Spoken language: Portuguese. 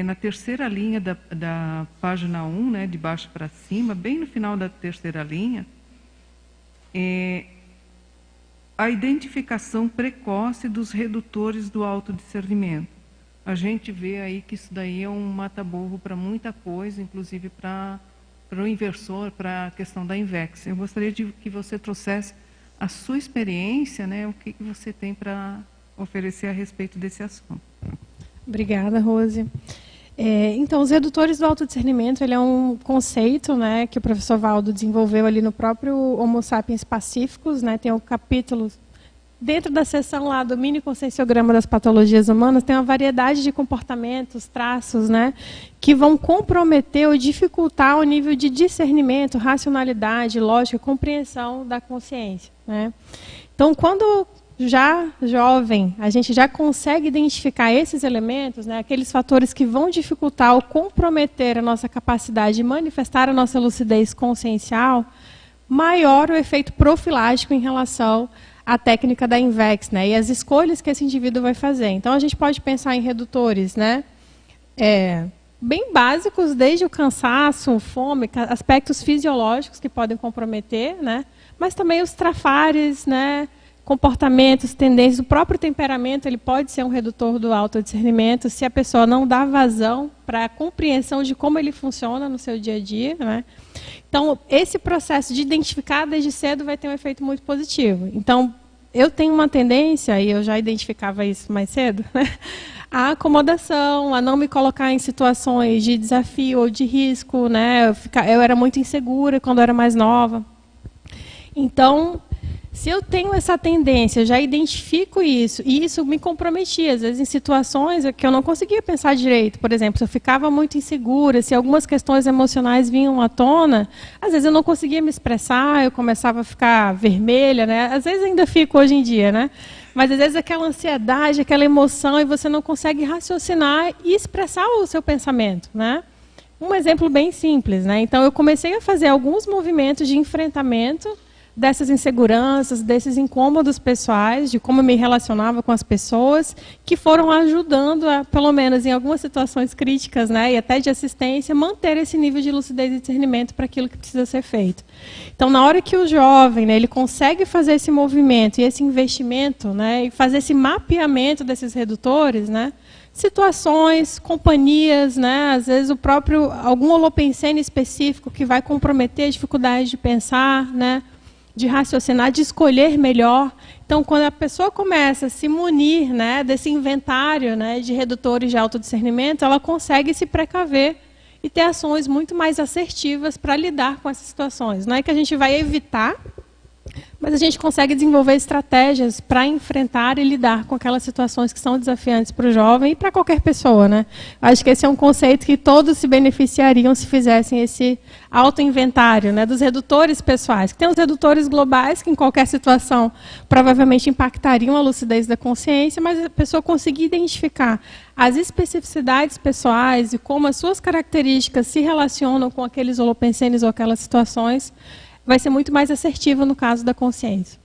na terceira linha da página 1, né, de baixo para cima, bem no final da terceira linha, a identificação precoce dos redutores do autodiscernimento. A gente vê aí que isso daí é um mata-burro para muita coisa, inclusive para o inversor, para a questão da INVEX. Eu gostaria de que você trouxesse a sua experiência, né, o que você tem para oferecer a respeito desse assunto. Obrigada, Rose. Então, os redutores do autodiscernimento, ele é um conceito, né, que o professor Valdo desenvolveu ali no próprio Homo sapiens pacíficos, né, tem um capítulo, dentro da seção lá do mini conscienciograma das patologias humanas, tem uma variedade de comportamentos, traços, né, que vão comprometer ou dificultar o nível de discernimento, racionalidade, lógica, compreensão da consciência, né. Então, quando já jovem, a gente já consegue identificar esses elementos, né, aqueles fatores que vão dificultar ou comprometer a nossa capacidade de manifestar a nossa lucidez consciencial, maior o efeito profilático em relação à técnica da INVEX, né, e as escolhas que esse indivíduo vai fazer. Então, a gente pode pensar em redutores, né, bem básicos, desde o cansaço, fome, aspectos fisiológicos que podem comprometer, né, mas também os trafares, né, comportamentos, tendências, o próprio temperamento, ele pode ser um redutor do autodiscernimento se a pessoa não dá vazão para a compreensão de como ele funciona no seu dia a dia, né? Então, esse processo de identificar desde cedo vai ter um efeito muito positivo. Então, eu tenho uma tendência, e eu já identificava isso mais cedo, né? A acomodação, a não me colocar em situações de desafio ou de risco, né? Eu era muito insegura quando eu era mais nova. Então, se eu tenho essa tendência, eu já identifico isso, e isso me comprometia, às vezes, em situações que eu não conseguia pensar direito. Por exemplo, se eu ficava muito insegura, se algumas questões emocionais vinham à tona, às vezes eu não conseguia me expressar, eu começava a ficar vermelha, né? Às vezes ainda fico hoje em dia, né? Mas às vezes aquela ansiedade, aquela emoção, e você não consegue raciocinar e expressar o seu pensamento, né? Um exemplo bem simples, né? Então, eu comecei a fazer alguns movimentos de enfrentamento dessas inseguranças, desses incômodos pessoais, de como eu me relacionava com as pessoas, que foram ajudando a, pelo menos em algumas situações críticas, né, e até de assistência, manter esse nível de lucidez e discernimento para aquilo que precisa ser feito. Então, na hora que o jovem, né, ele consegue fazer esse movimento e esse investimento, né, e fazer esse mapeamento desses redutores, né, situações, companhias, né, às vezes algum holopensene específico que vai comprometer a dificuldade de pensar, né, de raciocinar, de escolher melhor. Então, quando a pessoa começa a se munir, né, desse inventário, né, de redutores de autodiscernimento, ela consegue se precaver e ter ações muito mais assertivas para lidar com essas situações. Não é que a gente vai evitar, mas a gente consegue desenvolver estratégias para enfrentar e lidar com aquelas situações que são desafiantes para o jovem e para qualquer pessoa, né? Acho que esse é um conceito que todos se beneficiariam se fizessem esse autoinventário, né, dos redutores pessoais. Tem os redutores globais, que em qualquer situação provavelmente impactariam a lucidez da consciência, mas a pessoa conseguir identificar as especificidades pessoais e como as suas características se relacionam com aqueles holopensenes ou aquelas situações, vai ser muito mais assertivo no caso da consciência.